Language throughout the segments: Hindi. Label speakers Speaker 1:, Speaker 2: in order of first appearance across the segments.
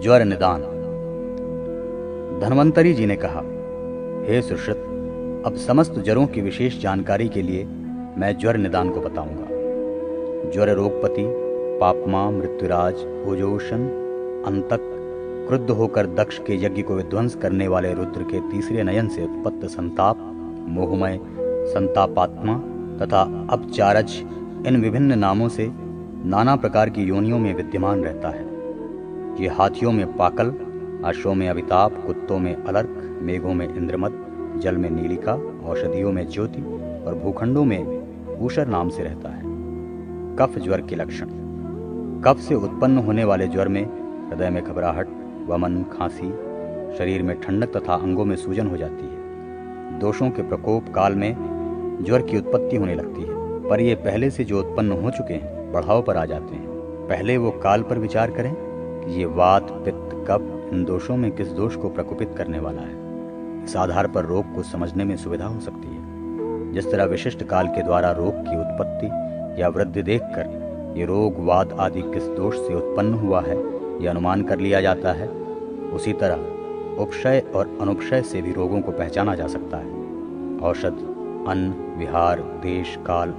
Speaker 1: ज्वर निदान। धन्वंतरी जी ने कहा, हे सुश्रुत, अब समस्त ज्वरों की विशेष जानकारी के लिए मैं ज्वर निदान को बताऊंगा। ज्वर रोगपति, पापमा, मृत्युराज, ओजोशन, अंतक, क्रुद्ध होकर दक्ष के यज्ञ को विध्वंस करने वाले रुद्र के तीसरे नयन से उत्पत्त संताप, मोहमय, संतापात्मा तथा अपचारज, इन विभिन्न नामों से नाना प्रकार की योनियों में विद्यमान रहता है। ये हाथियों में पाकल, अश्वों में अविताप, कुत्तों में अलर्क, मेघों में इंद्रमद, जल में नीलिका, औषधियों में ज्योति और भूखंडों में ऊषर नाम से रहता है। कफ ज्वर के लक्षण। कफ से उत्पन्न होने वाले ज्वर में हृदय में घबराहट, वमन, खांसी, शरीर में ठंडक तथा अंगों में सूजन हो जाती है। दोषों के प्रकोप काल में ज्वर की उत्पत्ति होने लगती है, पर ये पहले से जो उत्पन्न हो चुके हैं बढ़ाव पर आ जाते हैं। पहले वो काल पर विचार करें कि ये वात, पित्त, कफ इन दोषों में किस दोष को प्रकोपित करने वाला है। इस आधार पर रोग को समझने में सुविधा हो सकती है। जिस तरह विशिष्ट काल के द्वारा रोग की उत्पत्ति या वृद्धि देखकर ये रोग, वाद आदि किस दोष से उत्पन्न हुआ है यह अनुमान कर लिया जाता है, उसी तरह उपक्षय और अनुपक्षय से भी रोगों को पहचाना जा सकता है। औषध, अन्न, विहार, देश, काल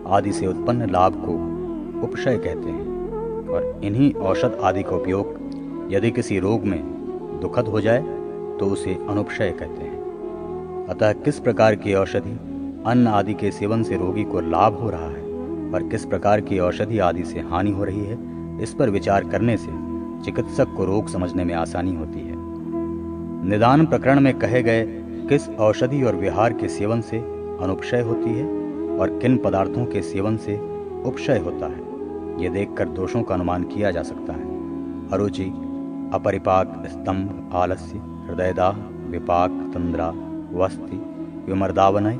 Speaker 1: आदि से उत्पन्न लाभ को उपक्षय कहते हैं, और इन्हीं औषध आदि का उपयोग यदि किसी रोग में दुखद हो जाए तो उसे अनुपक्षय कहते हैं। अतः किस प्रकार की औषधि, अन्न आदि के सेवन से रोगी को लाभ हो रहा है और किस प्रकार की औषधि आदि से हानि हो रही है, इस पर विचार करने से चिकित्सक को रोग समझने में आसानी होती है। निदान प्रकरण में कहे गए किस औषधि और विहार के सेवन से अनुपक्षय होती है और किन पदार्थों के सेवन से उपक्षय होता है, ये देखकर दोषों का अनुमान किया जा सकता है। अरुचि, अपरिपाक, स्तंभ, आलस्य, हृदयदाह, विपाक, तंद्रा, वस्ति, विमर्दावनय,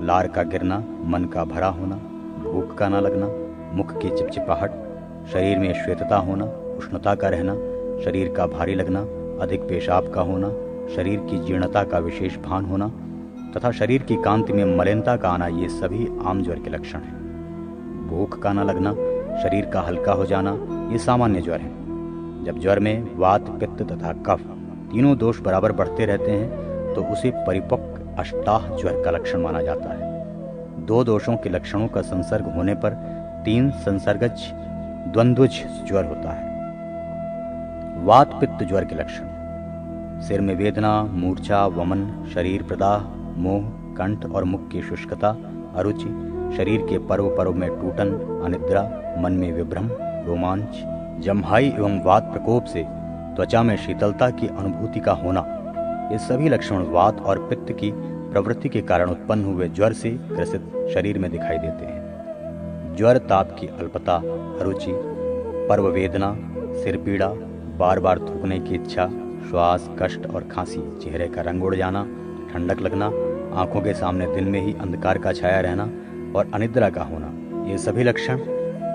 Speaker 1: लार का गिरना, मन का भरा होना, भूख का न लगना, मुख की चिपचिपाहट, शरीर में श्वेतता होना, उष्णता का रहना, शरीर का भारी लगना, अधिक पेशाब का होना, शरीर की जीर्णता का विशेष भान होना तथा शरीर की कांति में मलिनता का आना, ये सभी आम ज्वर के लक्षण हैं। भूख का न लगना, शरीर का हल्का हो जाना, ये सामान्य ज्वर है। जब ज्वर में वात, पित्त तथा कफ तीनों दोष बराबर बढ़ते रहते हैं तो उसे परिपक्व अष्टाह ज्वर का लक्षण माना जाता है। दो दोषों के लक्षणों का संसर्ग होने पर तीन संसर्गज द्वंद्वज ज्वर होता है। वात पित्त ज्वर के लक्षण। सिर में वेदना, मूर्छा, वमन, शरीर प्रदाह, मोह, कंठ और मुख की शुष्कता, अरुचि, शरीर के पर्व पर्व में टूटन, अनिद्रा, मन में विभ्रम, रोमांच, जम्हाई एवं वात प्रकोप से त्वचा में शीतलता की अनुभूति का होना, ये सभी लक्षण वात और पित्त की प्रवृत्ति के कारण उत्पन्न हुए ज्वर से ग्रसित शरीर में दिखाई देते हैं। ज्वर, ताप की अल्पता, अरुचि, पर्व वेदना, सिर पीड़ा, बार बार थूकने की इच्छा, श्वास कष्ट और खांसी, चेहरे का रंग उड़ जाना, ठंडक लगना, आंखों के सामने दिन में ही अंधकार का छाया रहना और अनिद्रा का होना, ये सभी लक्षण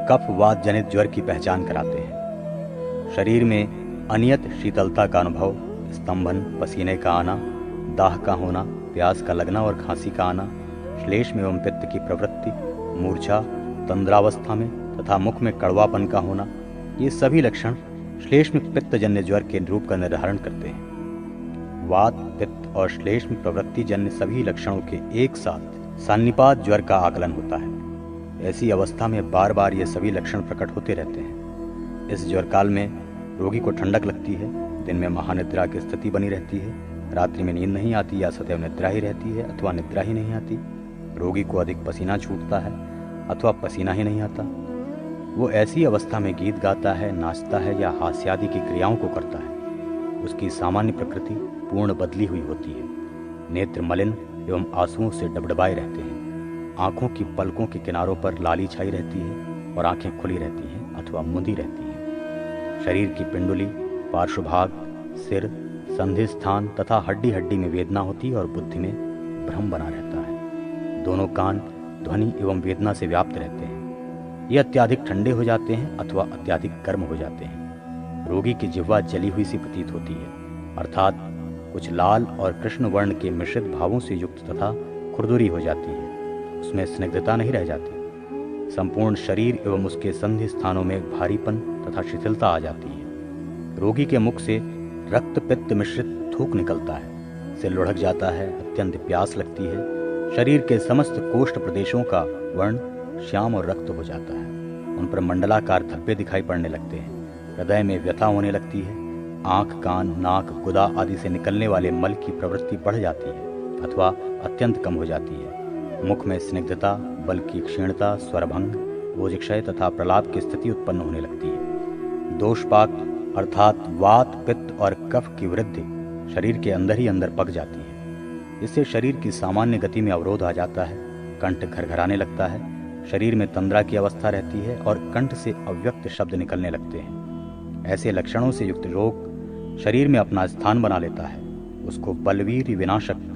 Speaker 1: कफ वात जनित ज्वर की पहचान कराते हैं। शरीर में अनियत शीतलता का अनुभव, स्तंभन, पसीने का आना, दाह का होना, प्यास का लगना और खांसी का आना, श्लेष्म एवं पित्त की प्रवृत्ति, मूर्छा, तंद्रावस्था में तथा मुख में कड़वापन का होना, ये सभी लक्षण श्लेष्म पित्त जन्य ज्वर के रूप का निर्धारण करते हैं। वात, पित्त और श्लेष्म प्रवृत्ति जन्य सभी लक्षणों के एक साथ सान्निपात ज्वर का आकलन होता है। ऐसी अवस्था में बार बार ये सभी लक्षण प्रकट होते रहते हैं। इस ज्वर काल में रोगी को ठंडक लगती है, दिन में महानिद्रा की स्थिति बनी रहती है, रात्रि में नींद नहीं आती या सदैव निद्रा ही रहती है अथवा निद्रा ही नहीं आती। रोगी को अधिक पसीना छूटता है अथवा पसीना ही नहीं आता। वो ऐसी अवस्था में गीत गाता है, नाचता है या हास्यादि की क्रियाओं को करता है। उसकी सामान्य प्रकृति पूर्ण बदली हुई होती है। नेत्र मलिन एवं आंसुओं से डबडबाए रहते हैं। आंखों की पलकों के किनारों पर लाली छाई रहती है और आंखें खुली रहती हैं अथवा मुंदी रहती हैं। शरीर की पिंडुली, पार्श्वभाग, सिर, संधि स्थान तथा हड्डी हड्डी में वेदना होती है और बुद्धि में भ्रम बना रहता है। दोनों कान ध्वनि एवं वेदना से व्याप्त रहते हैं। ये अत्याधिक ठंडे हो जाते हैं अथवा अत्याधिक गर्म हो जाते हैं। रोगी की जिह्वा जली हुई सी प्रतीत होती है, अर्थात कुछ लाल और कृष्ण वर्ण के मिश्रित भावों से युक्त तथा खुरदुरी हो जाती है। उसमें स्निग्धता नहीं रह जाती। संपूर्ण शरीर एवं उसके संधि स्थानों में भारीपन तथा शिथिलता आ जाती है। रोगी के मुख से रक्त पित्त मिश्रित थूक निकलता है, सिर लुढ़क जाता है, अत्यंत प्यास लगती है, शरीर के समस्त कोष्ठ प्रदेशों का वर्ण श्याम और रक्त हो जाता है, उन पर मंडलाकार धब्बे दिखाई पड़ने लगते हैं, हृदय में व्यथा होने लगती है, आंख, कान, नाक, गुदा आदि से निकलने वाले मल की प्रवृत्ति बढ़ जाती है अथवा अत्यंत कम हो जाती है, मुख में स्निग्धता, बल की क्षीणता, स्वरभंग, ओजक्षय तथा प्रलाप की स्थिति उत्पन्न होने लगती है। दोषपाक अर्थात वात, पित्त और कफ की वृद्धि शरीर के अंदर ही अंदर पक जाती है। इससे शरीर की सामान्य गति में अवरोध आ जाता है, कंठ घरघराने लगता है, शरीर में तंद्रा की अवस्था रहती है और कंठ से अव्यक्त शब्द निकलने लगते हैं। ऐसे लक्षणों से युक्त रोग शरीर में अपना स्थान बना लेता है, उसको बलवीर विनाशक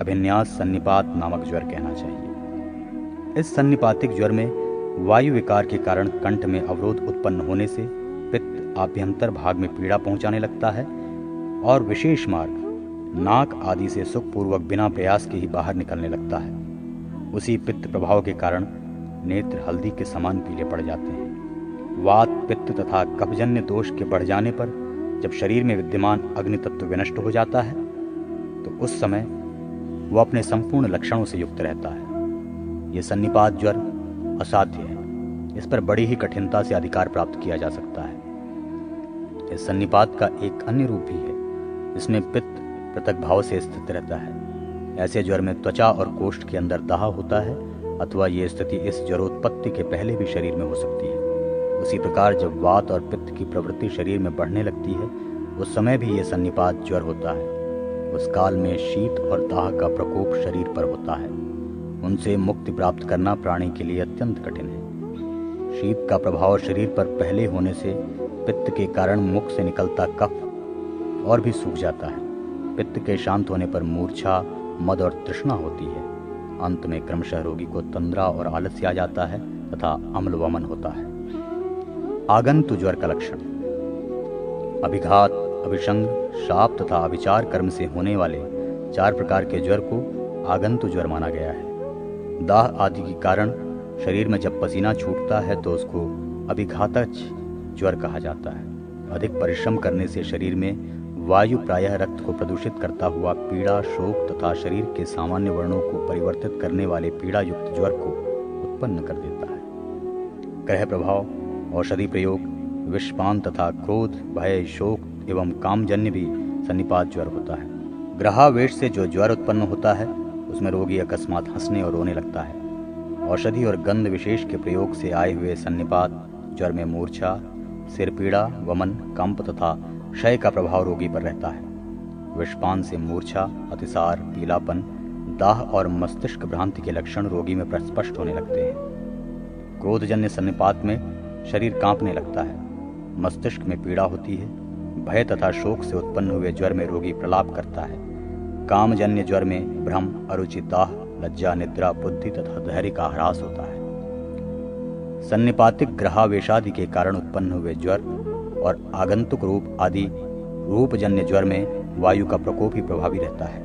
Speaker 1: अभिन्यास सन्निपात नामक ज्वर कहना चाहिए। इस सन्निपातिक ज्वर में वायु विकार के कारण कंठ में अवरोध उत्पन्न होने से पित्त आभ्यंतर भाग में पीड़ा पहुंचाने लगता है और विशेष मार्ग नाक आदि से सुखपूर्वक बिना प्रयास के ही बाहर निकलने लगता है। उसी पित्त प्रभाव के कारण नेत्र हल्दी के समान पीले पड़ जाते हैं। वात, पित्त तथा कफजन्य दोष के बढ़ जाने पर जब शरीर में विद्यमान अग्नि तत्व विनष्ट हो जाता है तो उस समय वो अपने संपूर्ण लक्षणों से युक्त रहता है। ये सन्निपात ज्वर असाध्य है, इस पर बड़ी ही कठिनता से अधिकार प्राप्त किया जा सकता है। इस सन्निपात का एक अन्य रूप भी है, जिसमें पित्त पृथक भाव से स्थित रहता है। ऐसे ज्वर में त्वचा और कोष्ठ के अंदर दाह होता है अथवा ये स्थिति इस ज्वरोत्पत्ति के पहले भी शरीर में हो सकती है। उसी प्रकार जब वात और पित्त की प्रवृत्ति शरीर में बढ़ने लगती है उस समय भी ये सन्निपात ज्वर होता है। उस काल में शीत और दाह का प्रकोप शरीर पर होता है, उनसे मुक्ति प्राप्त करना प्राणी के लिए अत्यंत कठिन है। शीत का प्रभाव शरीर पर पहले होने से पित्त के कारण मुख से निकलता कफ और भी सूख जाता है। पित्त के शांत होने पर मूर्छा, मद और तृष्णा होती है। अंत में क्रमशः रोगी को तंद्रा और आलस्य आ जाता है तथा अम्ल वमन होता है। आगंतु ज्वर का लक्षण अभिघात, अभिसंग, शाप तथा अभिचार कर्म से होने वाले 4 प्रकार के ज्वर को आगंतु ज्वर माना गया है। दाह आदि के कारण शरीर में जब पसीना छूटता है तो उसको अभिघातक ज्वर कहा जाता है। अधिक परिश्रम करने से शरीर में वायु प्रायः रक्त को प्रदूषित करता हुआ पीड़ा, शोक तथा शरीर के सामान्य वर्णों को परिवर्तित करने वाले पीड़ा युक्त ज्वर को उत्पन्न कर देता है। ग्रह प्रभाव, औषधि प्रयोग, विषपान तथा क्रोध, भय, शोक एवं कामजन्य भी सन्निपात ज्वर होता है। ग्रहावेश से जो ज्वर उत्पन्न होता है उसमें रोगी अकस्मात हंसने और रोने लगता है। औषधि और गंध विशेष के प्रयोग से आए हुए सन्निपात ज्वर में मूर्छा, सिर पीड़ा, वमन, कंप तथा क्षय का प्रभाव रोगी पर रहता है। विषपान से मूर्छा, अतिसार, पीलापन, दाह और मस्तिष्क भ्रांति के लक्षण रोगी में प्रस्पष्ट होने लगते हैं। क्रोधजन्य सन्निपात में शरीर कांपने लगता है, मस्तिष्क में पीड़ा होती है। भय तथा शोक से उत्पन्न हुए ज्वर में रोगी प्रलाप करता है। कामजन्य ज्वर में भ्रम, अरुचि, दाह, लज्जा, निद्रा, बुद्धि तथा धैर्य का ह्रास होता है। सन्निपातिक ग्रहावेशादि के कारण उत्पन्न हुए ज्वर और आगंतुक रूप आदि रूपजन्य ज्वर में वायु का प्रकोप ही प्रभावी रहता है।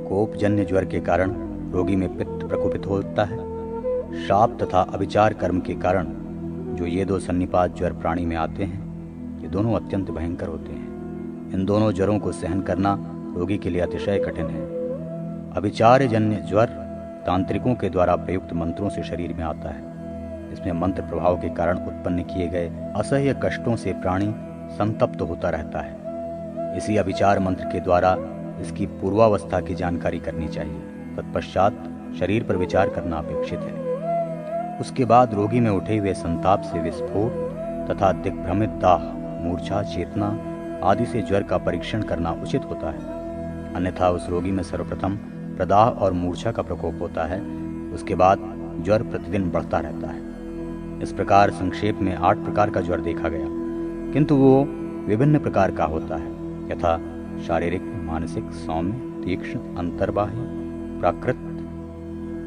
Speaker 1: कोपजन्य ज्वर के कारण रोगी में पित्त प्रकोपित होता है। शाप तथा अभिचार कर्म के कारण जो ये 2 सन्निपात ज्वर प्राणी में आते हैं, ये दोनों अत्यंत भयंकर होते हैं। इन दोनों ज्वरों को सहन करना रोगी के लिए अतिशय कठिन है। अभिचारजन्य ज्वर तांत्रिकों के द्वारा प्रयुक्त मंत्रों से शरीर में आता है। इसमें मंत्र प्रभाव के कारण उत्पन्न किए गए असह्य कष्टों से प्राणी संतप्त होता रहता है। इसी अभिचार मंत्र के द्वारा इसकी पूर्वावस्था की जानकारी करनी चाहिए, तत्पश्चात शरीर पर विचार करना अपेक्षित है। उसके बाद रोगी में उठे हुए संताप से विस्फोट तथा दिग्भ्रमित दाह, मूर्छा, चेतना आदि से ज्वर का परीक्षण करना उचित होता है। अन्यथा उस रोगी में सर्वप्रथम प्रदाह और मूर्छा का प्रकोप होता है, उसके बाद ज्वर प्रतिदिन बढ़ता रहता है। इस प्रकार संक्षेप में 8 प्रकार का ज्वर देखा गया, किंतु वो विभिन्न प्रकार का होता है, यथा शारीरिक, मानसिक, सौम्य, तीक्ष्ण, अंतर्बाह्य, प्राकृत,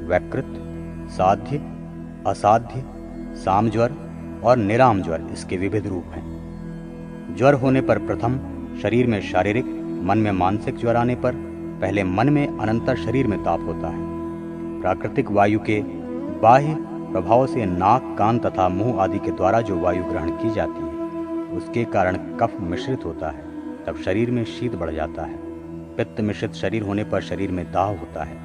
Speaker 1: वैकृत, साध्य, असाध्य, सामज्वर और निराम ज्वर इसके विविध रूप हैं। ज्वर होने पर प्रथम शरीर में शारीरिक, मन में मानसिक ज्वर आने पर पहले मन में अनंतर शरीर में ताप होता है। प्राकृतिक वायु के बाह्य प्रभाव से नाक, कान तथा मुंह आदि के द्वारा जो वायु ग्रहण की जाती है उसके कारण कफ मिश्रित होता है, तब शरीर में शीत बढ़ जाता है। पित्त मिश्रित शरीर होने पर शरीर में दाह होता है।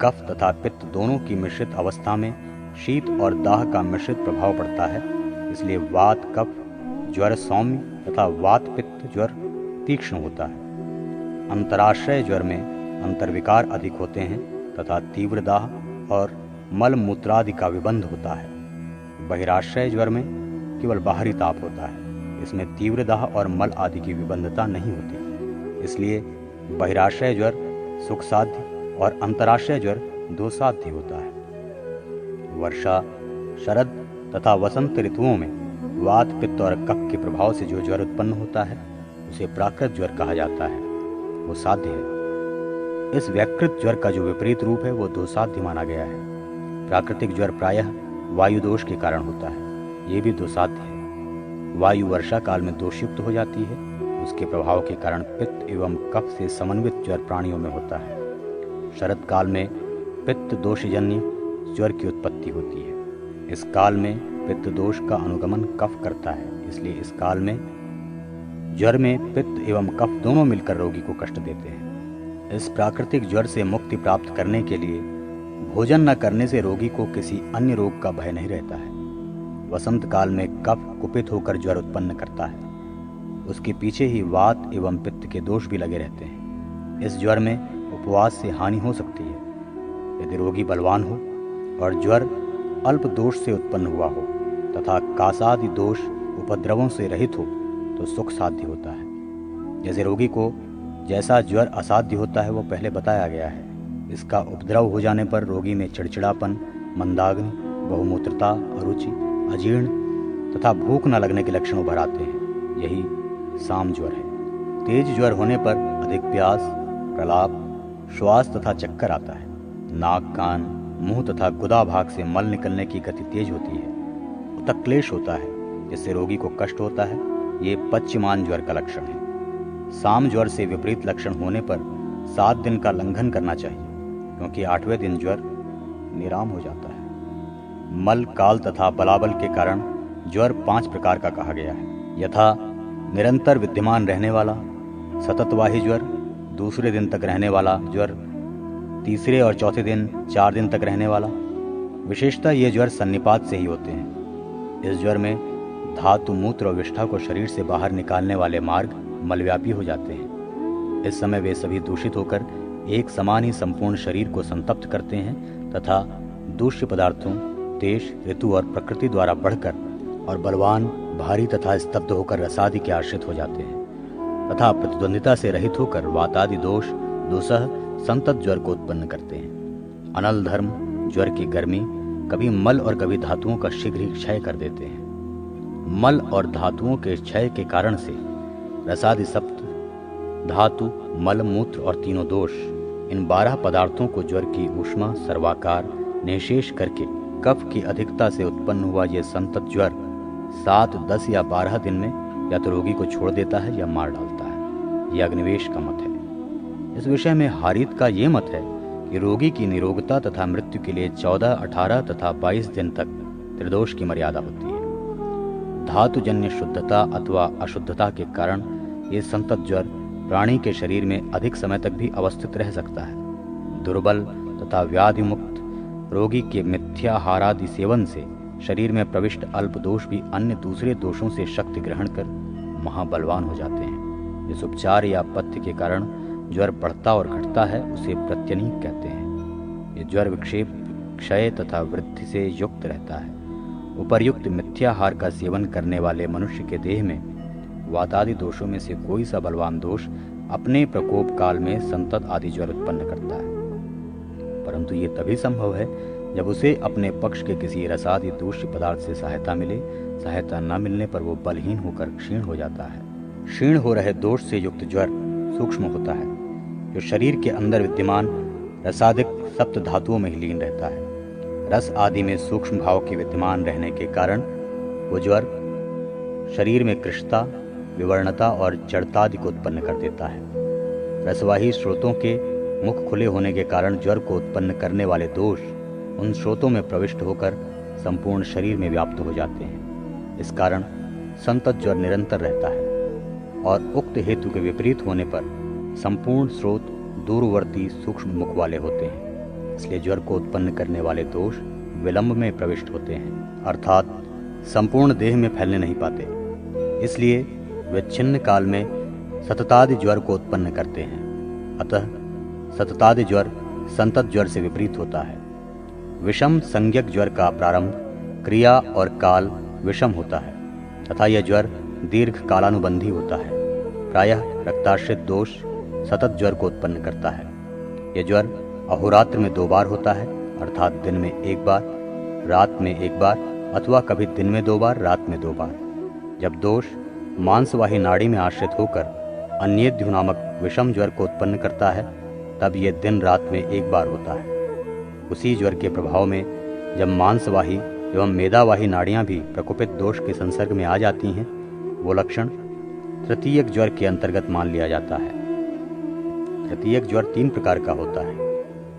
Speaker 1: कफ तथा पित्त दोनों की मिश्रित अवस्था में शीत और दाह का मिश्रित प्रभाव पड़ता है। इसलिए वात कफ ज्वर सौम्य तथा वात पित्त ज्वर तीक्ष्ण होता है। अंतराश्रय ज्वर में अंतर्विकार अधिक होते हैं तथा तीव्र दाह और मल मूत्रादि का विबंध होता है। बहिराश्रय ज्वर में केवल बाहरी ताप होता है, इसमें तीव्र दाह और मल आदि की विबंधता नहीं होती। इसलिए बहिराश्रय ज्वर सुख साध्य और अंतराश्रय ज्वर दोषाध्य होता है। वर्षा, शरद तथा वसंत ऋतुओं में वात पित्त और कफ के प्रभाव से जो ज्वर उत्पन्न होता है उसे प्राकृत ज्वर कहा जाता है, वो साध्य है। इस व्याकृत ज्वर का जो विपरीत रूप है वो दोषाध्य माना गया है। प्राकृतिक ज्वर प्रायः वायु दोष के कारण होता है, ये भी दोषाध्य है। वायु वर्षा काल में दोषयुक्त हो जाती है, उसके प्रभाव के कारण पित्त एवं कफ से समन्वित ज्वर प्राणियों में होता है। शरद काल में पित्त दोषजन्य ज्वर की उत्पत्ति होती है। इस काल में पित्त दोष का अनुगमन कफ करता है, इसलिए इस काल में ज्वर में पित्त एवं कफ दोनों मिलकर रोगी को कष्ट देते हैं। इस प्राकृतिक ज्वर से मुक्ति प्राप्त करने के लिए भोजन न करने से रोगी को किसी अन्य रोग का भय नहीं रहता है। वसंत काल में कफ कुपित होकर ज्वर उत्पन्न करता है, उसके पीछे ही वात एवं पित्त के दोष भी लगे रहते हैं। इस ज्वर में उपवास से हानि हो सकती है। यदि रोगी बलवान हो और ज्वर अल्प दोष से उत्पन्न हुआ हो तथा कासादि दोष उपद्रवों से रहित हो तो सुख साध्य होता है। जैसे रोगी को जैसा ज्वर असाध्य होता है वो पहले बताया गया है। इसका उपद्रव हो जाने पर रोगी में चिड़चिड़ापन, मंदाग्नि, बहुमूत्रता, अरुचि, अजीर्ण तथा भूख न लगने के लक्षण उभर आते हैं। यही साम ज्वर है। तेज ज्वर होने पर अधिक प्यास, प्रलाप, श्वास तथा चक्कर आता है। नाक, कान, मुंह तथा गुदा भाग से मल निकलने की गति तेज होती है। उतक्लेश होता है, जिससे रोगी को कष्ट होता है। ये पच्यमान ज्वर का लक्षण है। साम ज्वर से विपरीत लक्षण होने पर 7 दिन का लंघन करना चाहिए, क्योंकि 8वें दिन ज्वर निराम हो जाता है। मल, काल तथा बलाबल के कारण ज्वर 5 प्रकार का कहा गया है, यथा निरंतर विद्यमान रहने वाला, सततवाही ज्वर, दूसरे दिन तक रहने वाला ज्वर, तीसरे और चौथे दिन 4 दिन तक रहने वाला। विशेषतः ये ज्वर सन्निपात से ही होते हैं। इस ज्वर में धातु, मूत्र और विष्ठा को शरीर से बाहर निकालने वाले मार्ग मलव्यापी हो जाते हैं। इस समय वे सभी दूषित होकर एक समान ही संपूर्ण शरीर को संतप्त करते हैं तथा दूषित पदार्थों, देश, ऋतु और प्रकृति द्वारा बढ़कर और बलवान, भारी तथा स्तब्ध होकर रसादि के आश्रित हो जाते हैं तथा प्रतिद्वंदिता से रहित होकर वातादि दोष दुसह संतत ज्वर को उत्पन्न करते हैं। अनल धर्म ज्वर की गर्मी कभी मल और कभी धातुओं का शीघ्र ही क्षय कर देते हैं। मल और धातुओं के क्षय के कारण से रसादि सप्त, धातु, मल, मूत्र और तीनों दोष, इन 12 पदार्थों को ज्वर की ऊष्मा, सर्वाकार, निःशेष करके कफ की अधिकता से उत्पन्न हुआ यह संतत ज्वर 7, 10 या 12 दिन में या तो रोगी को छोड़ देता है या मार डालता है। यह अग्निवेश का मत है। इस विषय में हारीत का ये मत है कि रोगी की निरोगता तथा मृत्यु के लिए 14, 18 तथा 22 दिन तक त्रिदोष की मर्यादा होती है। धातुजन्य शुद्धता अथवा अशुद्धता के कारण ये संतत ज्वर प्राणी के शरीर में अधिक समय तक भी अवस्थित रह सकता है। दुर्बल तथा व्याधि मुक्त रोगी के मिथ्याहारादि सेवन से शरीर में प्रविष्ट अल्प दोष भी अन्य दूसरे दोषों से शक्ति ग्रहण कर महाबलवान हो जाते हैं। इस उपचार या पथ्य के कारण ज्वर बढ़ता और घटता है, उसे प्रत्यनीक कहते हैं। ये ज्वर विक्षेप, क्षय तथा वृद्धि से युक्त रहता है। उपर्युक्त मिथ्याहार का सेवन करने वाले मनुष्य के देह में वातादि दोषों में से कोई सा बलवान दोष अपने प्रकोप काल में संतत आदि ज्वर उत्पन्न करता है, परंतु ये तभी संभव है जब उसे अपने पक्ष के किसी रसादि दूषित पदार्थ से सहायता मिले। सहायता न मिलने पर वो बलहीन होकर क्षीण हो जाता है। क्षीण हो रहे दोष से युक्त ज्वर सूक्ष्म होता है, जो शरीर के अंदर विद्यमान रसादिक सप्त धातुओं में ही लीन रहता है। रस आदि में सूक्ष्म भाव के विद्यमान रहने के कारण वो ज्वर शरीर में कृशता, विवर्णता और जड़तादि को उत्पन्न कर देता है। रसवाही स्रोतों के मुख खुले होने के कारण ज्वर को उत्पन्न करने वाले दोष उन स्रोतों में प्रविष्ट होकर संपूर्ण शरीर में व्याप्त हो जाते हैं। इस कारण संतत ज्वर निरंतर रहता है और उक्त हेतु के विपरीत होने पर संपूर्ण स्रोत दूरवर्ती सूक्ष्म मुख वाले होते हैं। इसलिए ज्वर को उत्पन्न करने वाले दोष विलंब में प्रविष्ट होते हैं, अर्थात संपूर्ण देह में फैलने नहीं पाते। इसलिए वे छिन्न काल में सततादि ज्वर को उत्पन्न करते हैं। अतः सततादि ज्वर संतत ज्वर से विपरीत होता है। विषम संज्ञक ज्वर का प्रारंभ क्रिया और काल विषम होता है तथा यह ज्वर दीर्घ कालानुबंधी होता है। प्रायः रक्ताश्रित दोष सतत ज्वर को उत्पन्न करता है। यह ज्वर अहोरात्र में 2 बार होता है, अर्थात दिन में 1 बार, रात में 1 बार, अथवा कभी दिन में 2 बार, रात में 2 बार। जब दोष मांसवाही नाड़ी में आश्रित होकर अन्येद्यु नामक विषम ज्वर को उत्पन्न करता है, तब यह दिन रात में 1 बार होता है। उसी ज्वर के प्रभाव में जब मांसवाही एवं मेदावाही नाड़ियां भी प्रकोपित दोष के संसर्ग में आ जाती हैं, वो लक्षण तृतीयक ज्वर के अंतर्गत मान लिया जाता है। तृतीयक ज्वर 3 प्रकार का होता है: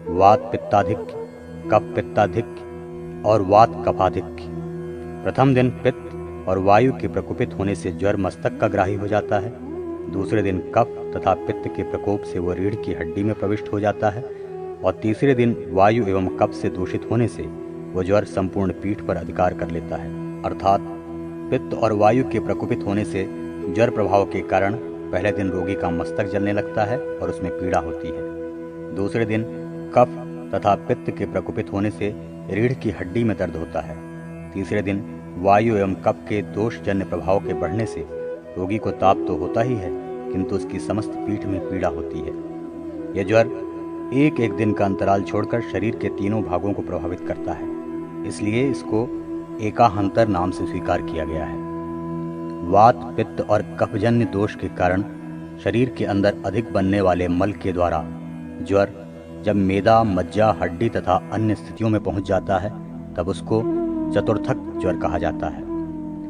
Speaker 1: वात पित्ताधिक्य, कफ पित्ताधिक्य और वात कफाधिक्य। प्रथम दिन पित्त और वायु के प्रकोपित होने से ज्वर मस्तक का ग्राही हो जाता है। दूसरे दिन कफ तथा पित्त के प्रकोप से वह रीढ़ की हड्डी में प्रविष्ट हो जाता है और तीसरे दिन वायु एवं कफ से दूषित होने से वह ज्वर संपूर्ण पीठ पर अधिकार कर लेता है। अर्थात पित्त और वायु के प्रकोपित होने से ज्वर प्रभाव के कारण पहले दिन रोगी का मस्तक जलने लगता है और उसमें पीड़ा होती है। दूसरे दिन कफ तथा पित्त के प्रकोपित होने से रीढ़ की हड्डी में दर्द होता है। तीसरे दिन वायु एवं कफ के दोषजन्य प्रभाव के बढ़ने से रोगी को ताप तो होता ही है, किंतु उसकी समस्त पीठ में पीड़ा होती है। यह ज्वर एक एक दिन का अंतराल छोड़कर शरीर के तीनों भागों को प्रभावित करता है, इसलिए इसको एकाहंतर नाम से स्वीकार किया गया है। वात, पित्त और कफजन्य दोष के कारण शरीर के अंदर अधिक बनने वाले मल के द्वारा ज्वर जब मेदा, मज्जा, हड्डी तथा अन्य स्थितियों में पहुंच जाता है, तब उसको चतुर्थक ज्वर कहा जाता है।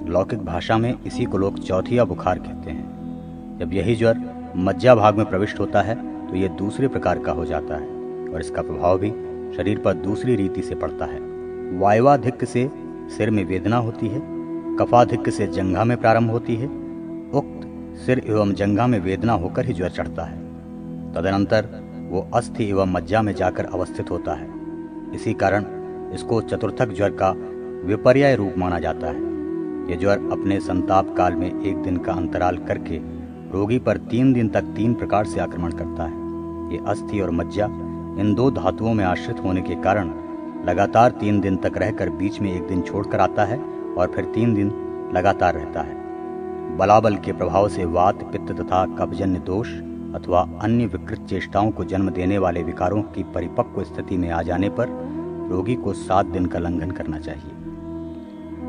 Speaker 1: लौकिक भाषा में इसी को लोग चौथिया बुखार कहते हैं। जब यही ज्वर मज्जा भाग में प्रविष्ट होता है तो यह दूसरे प्रकार का हो जाता है और इसका प्रभाव भी शरीर पर दूसरी रीति से पड़ता है। वायवाधिक्य से सिर में वेदना होती है, कफाधिक्य से जंघा में प्रारंभ होती है। उक्त सिर एवं जंघा में वेदना होकर ही ज्वर चढ़ता है। तदनंतर वो अस्थि एवं मज्जा में जाकर अवस्थित होता है। इसी कारण इसको चतुर्थक ज्वर का विपर्याय रूप माना जाता है। यह ज्वर अपने संताप काल में 1 दिन का अंतराल करके रोगी पर 3 दिन तक 3 प्रकार से आक्रमण करता है। ये अस्थि और मज्जा इन 2 धातुओं में आश्रित होने के कारण लगातार 3 दिन तक रहकर बीच में 1 दिन छोड़कर आता है और फिर 3 दिन लगातार रहता है। बलाबल के प्रभाव से वात, पित्त तथा कफजन्य दोष अथवा अन्य विकृत चेष्टाओं को जन्म देने वाले विकारों की परिपक्व स्थिति में आ जाने पर रोगी को 7 दिन का लंघन करना चाहिए।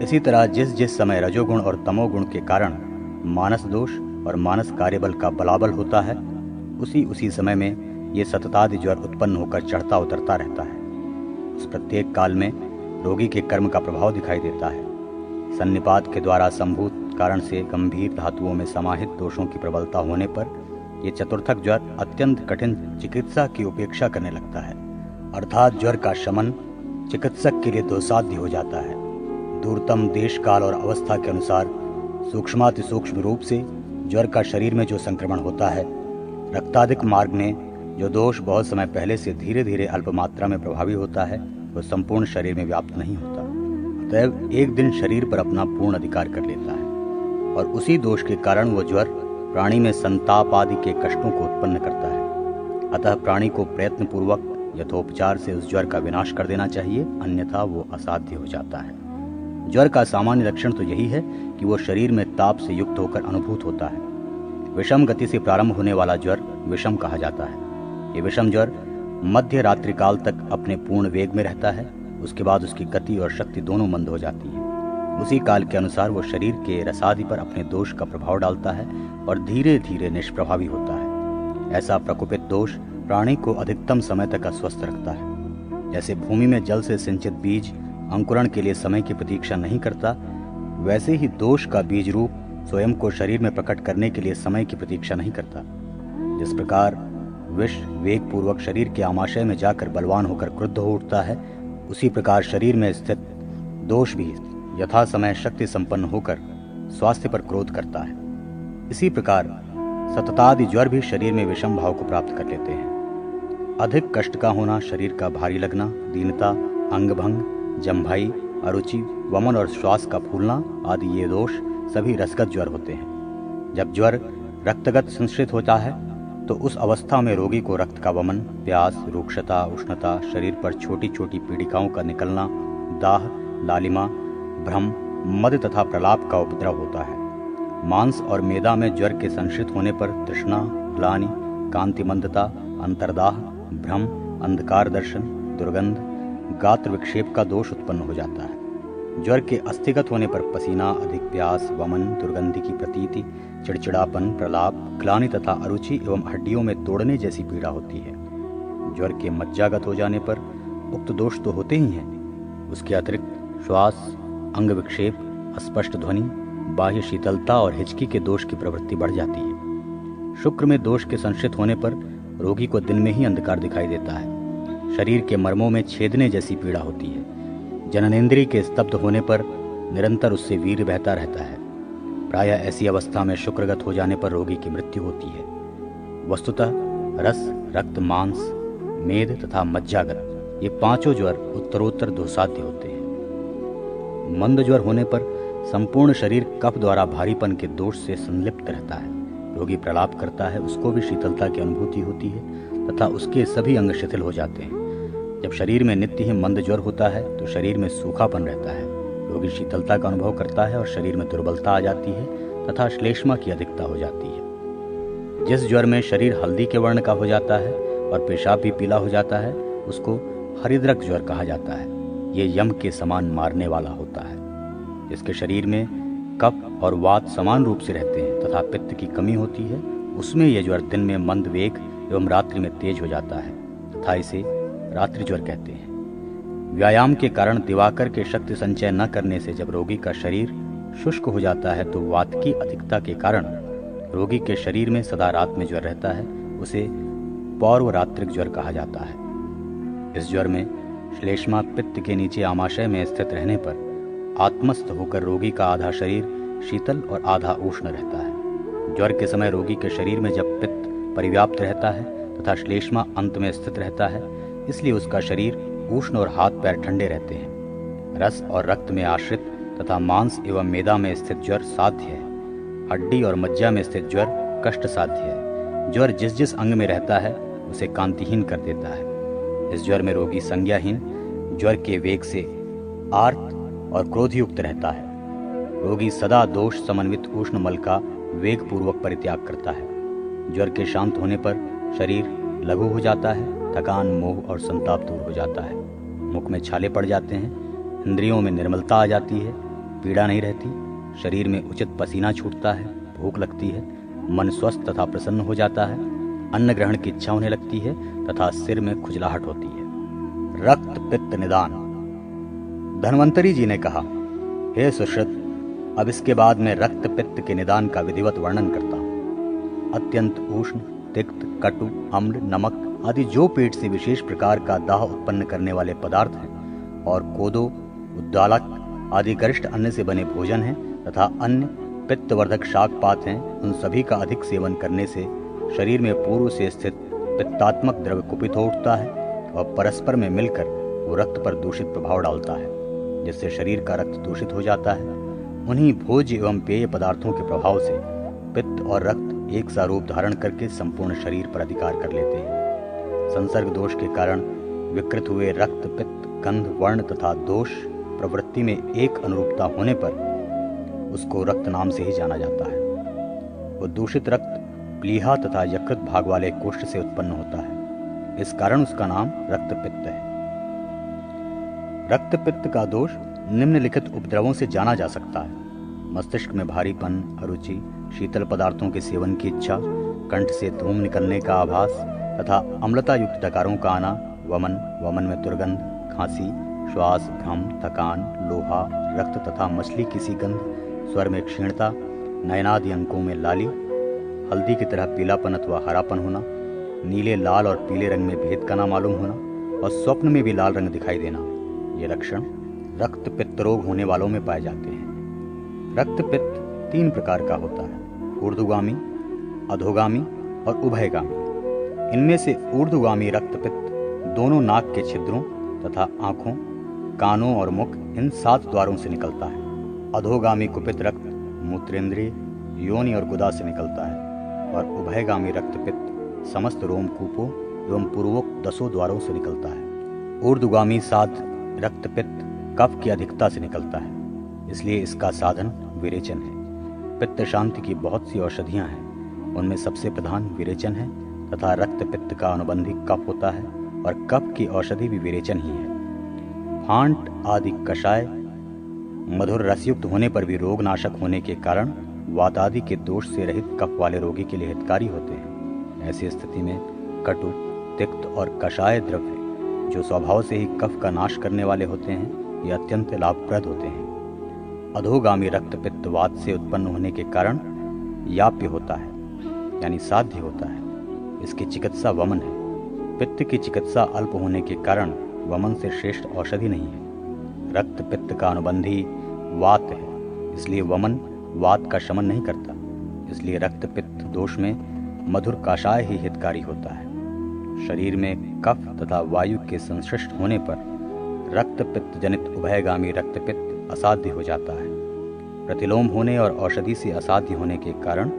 Speaker 1: इसी तरह जिस जिस समय रजोगुण और तमोगुण के कारण मानस दोष और मानस कार्यबल का बलाबल होता है, उसी समय में ये सततादि ज्वर उत्पन्न होकर चढ़ता उतरता रहता है। उस प्रत्येक काल में रोगी के कर्म का प्रभाव दिखाई देता है। सन्निपात के द्वारा संभूत कारण से गंभीर धातुओं में समाहित दोषों की प्रबलता होने पर यह चतुर्थक ज्वर अत्यंत कठिन चिकित्सा की उपेक्षा करने लगता है, अर्थात ज्वर का शमन चिकित्सक के लिए दुस्साध्य हो जाता है। दूरतम देश, काल और अवस्था के अनुसार सूक्ष्माति सूक्ष्म रूप से ज्वर का शरीर में जो संक्रमण होता है, रक्ताधिक मार्ग में जो दोष बहुत समय पहले से धीरे धीरे अल्प मात्रा में प्रभावी होता है, वो संपूर्ण शरीर में व्याप्त नहीं होता। अतएव 1 दिन शरीर पर अपना पूर्ण अधिकार कर लेता है और उसी दोष के कारण वो ज्वर प्राणी में संताप आदि के कष्टों को उत्पन्न करता है। अतः प्राणी को प्रयत्न पूर्वक यथोपचार से उस ज्वर का विनाश कर देना चाहिए, अन्यथा वो असाध्य हो जाता है। ज्वर का सामान्य लक्षण तो यही है कि वो शरीर में ताप से युक्त होकर अनुभूत होता है। विषम गति से प्रारंभ होने वाला ज्वर विषम कहा जाता है। ये विषम ज्वर मध्य रात्रि काल तक अपने पूर्ण वेग में रहता है। उसके बाद उसकी गति और शक्ति दोनों मंद हो जाती है। उसी काल के अनुसार वो शरीर के रसादि पर अपने दोष का प्रभाव डालता है और धीरे धीरे निष्प्रभावी होता है। ऐसा प्रकोपित दोष प्राणी को अधिकतम समय तक अस्वस्थ रखता है। जैसे भूमि में जल से सिंचित बीज अंकुरण के लिए समय की प्रतीक्षा नहीं करता, वैसे ही दोष का बीज रूप स्वयं को शरीर में प्रकट करने के लिए समय की प्रतीक्षा नहीं करता। जिस प्रकार विष वेग पूर्वक शरीर के आमाशय में जाकर बलवान होकर क्रुद्ध हो उठता है, उसी प्रकार शरीर में स्थित दोष भी यथा समय शक्ति संपन्न होकर स्वास्थ्य पर क्रोध करता है। इसी प्रकार सततादि ज्वर भी शरीर में विषम भाव को प्राप्त कर लेते हैं। अधिक कष्ट का होना, शरीर का भारी लगना, दीनता, अंगभंग, जम्भाई, अरुचि, वमन और श्वास का फूलना आदि ये दोष सभी रसगत ज्वर होते हैं। जब ज्वर रक्तगत संश्रित होता है तो उस अवस्था में रोगी को रक्त का वमन, प्यास, रूक्षता, उष्णता, शरीर पर छोटी छोटी पीड़िकाओं का निकलना, दाह, लालिमा, भ्रम, मद तथा प्रलाप का उपद्रव होता है। मांस और मेदा में ज्वर के संश्रित होने पर तृष्णा, ग्लानि, कांति मंदता, अंतर्दाह, भ्रम, अंधकार दर्शन, दुर्गंध, गात्र विक्षेप का दोष उत्पन्न हो जाता है। ज्वर के अस्थिगत होने पर पसीना, अधिक प्यास, वमन, दुर्गंधि की प्रतीति, चिड़चिड़ापन, प्रलाप, ग्लानि तथा अरुचि एवं हड्डियों में तोड़ने जैसी पीड़ा होती है। ज्वर के मज्जागत हो जाने पर उक्त दोष तो होते ही हैं, उसके अतिरिक्त श्वास, अंग विक्षेप, अस्पष्ट ध्वनि, बाह्य शीतलता और हिचकी के दोष की प्रवृत्ति बढ़ जाती है। शुक्र में दोष के संश्रित होने पर रोगी को दिन में ही अंधकार दिखाई देता है। शरीर के मर्मों में छेदने जैसी पीड़ा होती है। जननेंद्रिय के स्तब्ध होने पर निरंतर उससे वीर्य बहता रहता है। प्रायः ऐसी अवस्था में शुक्रगत हो जाने पर रोगी की मृत्यु होती है। वस्तुतः रस, रक्त, मांस, मेद तथा मज्जागत ये पांचों ज्वर उत्तरोत्तर दोषाध्य होते हैं। मंद ज्वर होने पर संपूर्ण शरीर कफ द्वारा भारीपन के दोष से संलिप्त रहता है। रोगी प्रलाप करता है, उसको भी शीतलता की अनुभूति होती है तथा उसके सभी अंग शिथिल हो जाते हैं। जब शरीर में नित्य ही मंद ज्वर होता है तो शरीर में सूखापन रहता है। रोगी शीतलता का अनुभव करता है और शरीर में दुर्बलता आ जाती है तथा श्लेष्मा की अधिकता हो जाती है। जिस ज्वर में शरीर हल्दी के वर्ण का हो जाता है और पेशाब भी पीला हो जाता है उसको हरिद्रक ज्वर कहा जाता है। ये यम के समान मारने वाला होता है। जिसके शरीर में कफ और वात समान रूप से रहते हैं तथा पित्त की कमी होती है, उसमें यह ज्वर दिन में मंद वेग एवं रात्रि में तेज हो जाता है तथा इसे रात्रि ज्वर कहते हैं। व्यायाम के कारण दिवाकर के शक्ति संचय न करने से जब रोगी का शरीर शुष्क हो जाता है तो वात की अधिकता के कारण रोगी के शरीर में सदा रात में ज्वर रहता है। उसे पौर्व रात्रिक ज्वर कहा जाता है। इस ज्वर में श्लेष्मा पित्त के नीचे आमाशय में स्थित रहने पर आत्मस्थ होकर रोगी का आधा शरीर शीतल और आधा उष्ण रहता है। ज्वर के समय रोगी के शरीर में जब पित्त परिव्याप्त रहता है तथा श्लेष्मा अंत में स्थित रहता है, इसलिए उसका शरीर उष्ण और हाथ पैर ठंडे रहते हैं। रस और रक्त में आश्रित तथा मांस एवं मेदा में स्थित ज्वर साध्य है। हड्डी और मज्जा में स्थित ज्वर कष्ट साध्य है। ज्वर जिस जिस अंग में रहता है उसे कांतिहीन कर देता है। इस ज्वर में रोगी संज्ञाहीन, ज्वर के वेग से आर्त और क्रोधयुक्त रहता है। रोगी सदा दोष समन्वित उष्ण मल का वेग पूर्वक परित्याग करता है। ज्वर के शांत होने पर शरीर लघु हो जाता है, थकान, मोह और संताप दूर हो जाता है। मुख में छाले पड़ जाते हैं, इंद्रियों में निर्मलता आ जाती है, पीड़ा नहीं रहती, शरीर में उचित पसीना छूटता है, भूख लगती है, मन स्वस्थ तथा प्रसन्न हो जाता है, अन्न ग्रहण की इच्छा होने लगती है तथा सिर में खुजलाहट होती है। रक्त पित्त निदान। धन्वंतरी जी ने कहा, हे सुश्रुत, अब इसके बाद मैं रक्त पित्त के निदान का विधिवत वर्णन करता हूँ। अत्यंत उष्ण, तिक्त, कटु, अम्ल, नमक आदि जो पेट से विशेष प्रकार का दाह उत्पन्न करने वाले पदार्थ हैं और कोदो, उद्दालक आदि गरिष्ठ अन्न से बने भोजन हैं तथा अन्य पित्तवर्धक शाक पात हैं, उन सभी का अधिक सेवन करने से शरीर में पूर्व से स्थित पित्तात्मक द्रव्य कुपित हो उठता है और परस्पर में मिलकर वो रक्त पर दूषित प्रभाव डालता है, जिससे शरीर का रक्त दूषित हो जाता है। उन्हीं भोज्य एवं पेय पदार्थों के प्रभाव से पित्त और रक्त एक सा रूप धारण करके संपूर्ण शरीर पर अधिकार कर लेते हैं। संसर्ग दोष के कारण विकृत हुए रक्त, पित्त, गंध, वर्ण तथा दोष प्रवृत्ति में एक अनुरूपता होने पर उसको रक्त नाम से ही जाना जाता है। वो दूषित रक्त प्लीहा तथा यकृत भाग वाले कोष्ठ से उत्पन्न होता है, इस कारण उसका नाम रक्त पित्त है। रक्त पित्त का दोष निम्नलिखित उपद्रवों से जाना जा सकता है: मस्तिष्क में भारीपन, अरुचि, शीतल पदार्थों के सेवन की इच्छा, कंठ से धूम निकलने का आभास तथा अम्लता युक्त डकारों का आना, वमन में दुर्गंध, खांसी, श्वास, भ्रम, थकान, लोहा, रक्त तथा मछली की सी गंध, स्वर में क्षीणता, नयनादि अंकों में लाली, हल्दी की तरह पीलापन अथवा हरापन होना, नीले, लाल और पीले रंग में भेद का ना मालूम होना और स्वप्न में भी लाल रंग दिखाई देना, ये लक्षण रक्त पित्त रोग होने वालों में पाए जाते हैं। रक्त पित्त 3 प्रकार का होता है: ऊर्ध्वगामी, अधोगामी और उभयगामी। इनमें से ऊर्ध्वगामी रक्तपित्त दोनों नाक के छिद्रों तथा आँखों, कानों और मुख इन 7 द्वारों से निकलता है। अधोगामी कुपित रक्त मूत्रेंद्रिय, योनि और गुदा से निकलता है और उभयगामी रक्तपित्त समस्त रोमकूपों एवं पूर्वोक्त 10 द्वारों से निकलता है। ऊर्ध्वगामी साध रक्तपित्त कफ की अधिकता से निकलता है, इसलिए इसका साधन विरेचन है। पित्त शांति की बहुत सी औषधियाँ हैं, उनमें सबसे प्रधान विरेचन है तथा रक्तपित्त का अनुबंधी कफ होता है और कफ की औषधि भी विरेचन ही है। फांट आदि कषाय मधुर रसयुक्त होने पर भी रोगनाशक होने के कारण वात आदि के दोष से रहित कफ वाले रोगी के लिए हितकारी होते हैं। ऐसी स्थिति में कटु, तिक्त और कषाय द्रव्य जो स्वभाव से ही कफ का नाश करने वाले होते हैं, ये अत्यंत लाभप्रद होते हैं। अधोगामी रक्तपित्त वात से उत्पन्न होने के कारण याप्य होता है, यानी साध्य होता है। इसकी चिकित्सा वमन है। पित्त की चिकित्सा अल्प होने के कारण वमन से श्रेष्ठ औषधि नहीं है। रक्त पित्त का अनुबंधी वात है, इसलिए वमन वात का शमन नहीं करता। इसलिए रक्त पित्त दोष में मधुर काषाय ही हितकारी होता है। शरीर में कफ तथा वायु के संश्लिष्ट होने पर रक्त पित्त जनित उभयगामी रक्त पित्त असाध्य हो जाता है। प्रतिलोम होने और औषधि से असाध्य होने के कारण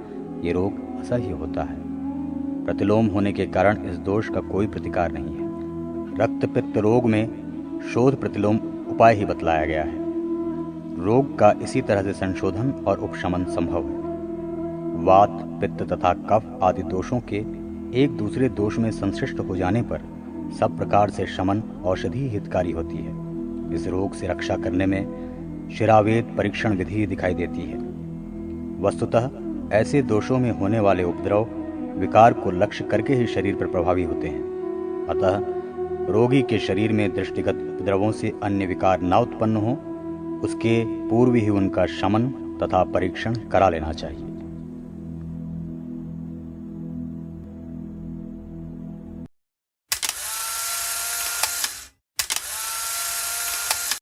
Speaker 1: ये रोग असह्य होता है। प्रतिलोम होने के कारण इस दोष का कोई प्रतिकार नहीं है। रक्त पित्त रोग में शोध प्रतिलोम उपाय ही बतलाया गया है। रोग का इसी तरह से संशोधन और उपशमन संभव है। वात, पित्त तथा कफ आदि दोषों के एक दूसरे दोष में संश्लिष्ट हो जाने पर सब प्रकार से शमन औषधि हितकारी होती है। इस रोग से रक्षा करने में शिरावेद परीक्षण विधि दिखाई देती है। वस्तुतः ऐसे दोषों में होने वाले उपद्रव विकार को लक्ष्य करके ही शरीर पर प्रभावी होते हैं। अतः रोगी के शरीर में दृष्टिगत उपद्रवों से अन्य विकार न उत्पन्न हो, उसके पूर्व ही उनका शमन तथा परीक्षण करा लेना चाहिए।